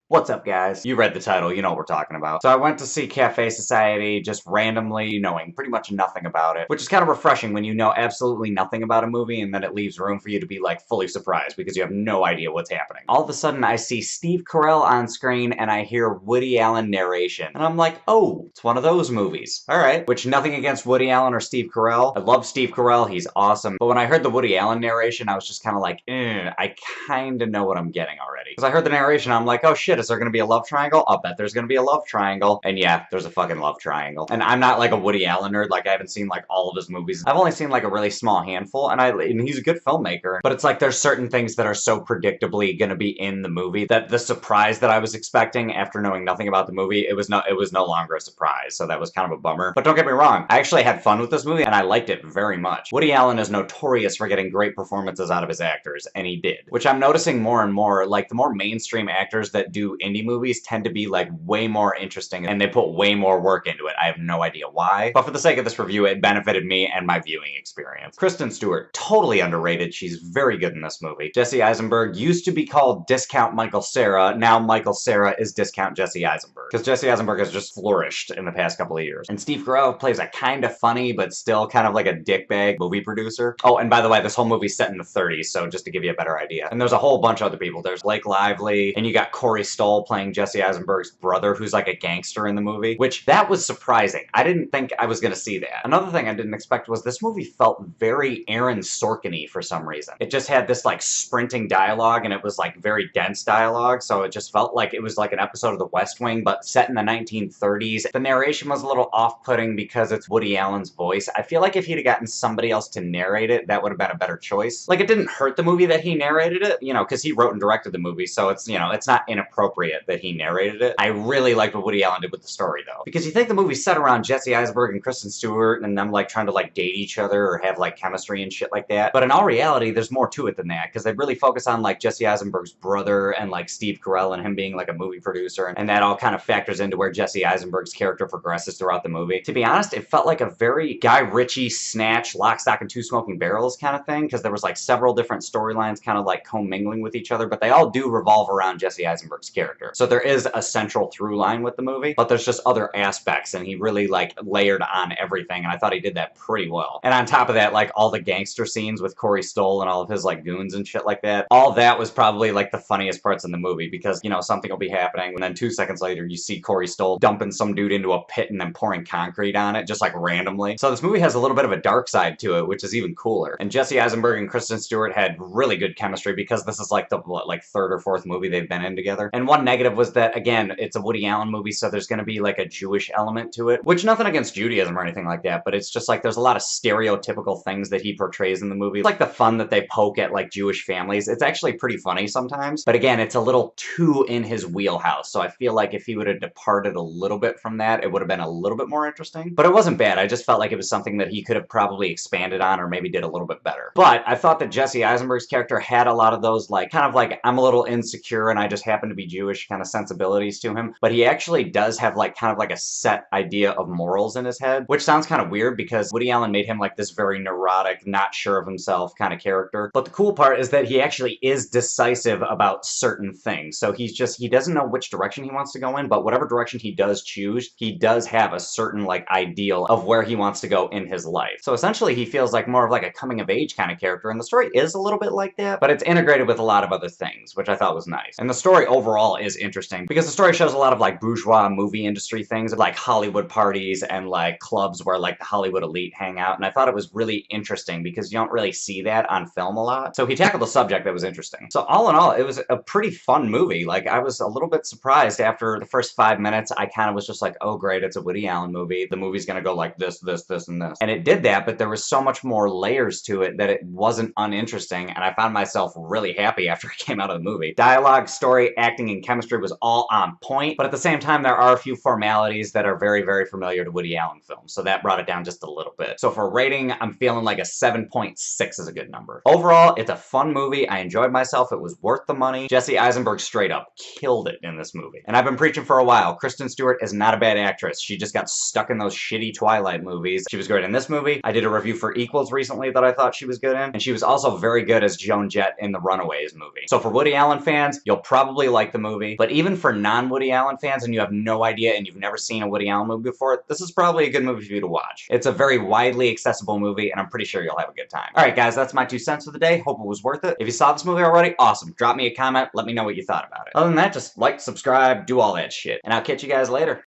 What's up, guys? You read the title, you know what we're talking about. So I went to see Cafe Society just randomly, knowing pretty much nothing about it, which is kind of refreshing when you know absolutely nothing about a movie and then it leaves room for you to be like fully surprised because you have no idea what's happening. All of a sudden I see Steve Carell on screen and I hear Woody Allen narration. And I'm like, oh, it's one of those movies. All right. Which nothing against Woody Allen or Steve Carell. I love Steve Carell, he's awesome. But when I heard the Woody Allen narration, I was just kind of like, I kind of know what I'm getting already. Because I heard the narration, I'm like, oh shit, is there gonna be a love triangle? I'll bet there's gonna be a love triangle. And yeah, there's a fucking love triangle. And I'm not like a Woody Allen nerd, like I haven't seen like all of his movies. I've only seen like a really small handful, and he's a good filmmaker. But it's like there's certain things that are so predictably gonna be in the movie that the surprise that I was expecting after knowing nothing about the movie, it was no longer a surprise. So that was kind of a bummer. But don't get me wrong, I actually had fun with this movie and I liked it very much. Woody Allen is notorious for getting great performances out of his actors, and he did. Which I'm noticing more and more, like the more mainstream actors that do indie movies tend to be like way more interesting and they put way more work into it. I have no idea why, but for the sake of this review, it benefited me and my viewing experience. Kristen Stewart, totally underrated. She's very good in this movie. Jesse Eisenberg used to be called Discount Michael Cera. Now Michael Cera is Discount Jesse Eisenberg, because Jesse Eisenberg has just flourished in the past couple of years. And Steve Carell plays a kind of funny, but still kind of like a dickbag movie producer. Oh, and by the way, this whole movie's set in the 30s, so just to give you a better idea. And there's a whole bunch of other people. There's Blake Lively, and you got Corey Stoll playing Jesse Eisenberg's brother, who's like a gangster in the movie, which that was surprising. I didn't think I was gonna see that. Another thing I didn't expect was this movie felt very Aaron Sorkin-y for some reason. It just had this like sprinting dialogue and it was like very dense dialogue, so it just felt like it was like an episode of The West Wing, but set in the 1930s. The narration was a little off-putting because it's Woody Allen's voice. I feel like if he'd have gotten somebody else to narrate it, that would have been a better choice. Like, it didn't hurt the movie that he narrated it, you know, because he wrote and directed the movie, so it's, you know, it's not inappropriate that he narrated it. I really liked what Woody Allen did with the story, though. Because you think the movie's set around Jesse Eisenberg and Kristen Stewart and them, like, trying to, like, date each other or have, like, chemistry and shit like that. But in all reality, there's more to it than that, because they really focus on, like, Jesse Eisenberg's brother and, like, Steve Carell and him being, like, a movie producer, and that all kind of factors into where Jesse Eisenberg's character progresses throughout the movie. To be honest, it felt like a very Guy Ritchie, Snatch, Lock, Stock, and Two Smoking Barrels kind of thing, because there was, like, several different storylines kind of, like, commingling with each other, but they all do revolve around Jesse Eisenberg's character. So there is a central through line with the movie, but there's just other aspects, and he really, like, layered on everything, and I thought he did that pretty well. And on top of that, like, all the gangster scenes with Corey Stoll and all of his, like, goons and shit like that, all that was probably, like, the funniest parts in the movie, because, you know, something will be happening, and then 2 seconds later, you see Corey Stoll dumping some dude into a pit and then pouring concrete on it, just, like, randomly. So this movie has a little bit of a dark side to it, which is even cooler. And Jesse Eisenberg and Kristen Stewart had really good chemistry, because this is, like, the, what, like, 3rd or 4th movie they've been in together. And one negative was that, again, it's a Woody Allen movie, so there's gonna be, like, a Jewish element to it, which nothing against Judaism or anything like that, but it's just, like, there's a lot of stereotypical things that he portrays in the movie. Like the fun that they poke at, like, Jewish families. It's actually pretty funny sometimes, but again, it's a little too in his wheelhouse, so I feel like if he would have departed a little bit from that, it would have been a little bit more interesting. But it wasn't bad. I just felt like it was something that he could have probably expanded on or maybe did a little bit better. But I thought that Jesse Eisenberg's character had a lot of those, like, kind of like, I'm a little insecure and I just happen to be Jewish kind of sensibilities to him, but he actually does have, like, kind of like a set idea of morals in his head, which sounds kind of weird because Woody Allen made him like this very neurotic, not sure of himself kind of character. But the cool part is that he actually is decisive about certain things. So he doesn't know which direction he wants to go in, but whatever direction he does choose, he does have a certain, like, ideal of where he wants to go in his life. So essentially he feels like more of like a coming of age kind of character, and the story is a little bit like that, but it's integrated with a lot of other things, which I thought was nice. And the story overall is interesting because the story shows a lot of, like, bourgeois movie industry things, like Hollywood parties and, like, clubs where, like, the Hollywood elite hang out, and I thought it was really interesting because you don't really see that on film a lot. So he tackled a subject that was interesting. So all in all, it was a pretty fun movie. Like, I was a little bit surprised after the first 5 minutes. I kind of was just like, oh great, it's a Woody Allen movie. The movie's gonna go like this, this, this, and this. And it did that, but there was so much more layers to it that it wasn't uninteresting, and I found myself really happy after I came out of the movie. Dialogue, story, acting, and chemistry was all on point, but at the same time, there are a few formalities that are very, very familiar to Woody Allen films, so that brought it down just a little bit. So for rating, I'm feeling like a 7.6 is a good number. Overall, it's a fun movie. I enjoyed myself. It was worth the money. Jesse Eisenberg straight up killed it in this movie. And I've been preaching for a while. Kristen Stewart is not a bad actress. She just got stuck in those shitty Twilight movies. She was great in this movie. I did a review for Equals recently that I thought she was good in, and she was also very good as Joan Jett in the Runaways movie. So for Woody Allen fans, you'll probably like the movie. But even for non-Woody Allen fans and you have no idea and you've never seen a Woody Allen movie before, this is probably a good movie for you to watch. It's a very widely accessible movie, and I'm pretty sure you'll have a good time. Alright guys, that's my 2 cents for the day. Hope it was worth it. If you saw this movie already, awesome. Drop me a comment, let me know what you thought about it. Other than that, just like, subscribe, do all that shit. And I'll catch you guys later.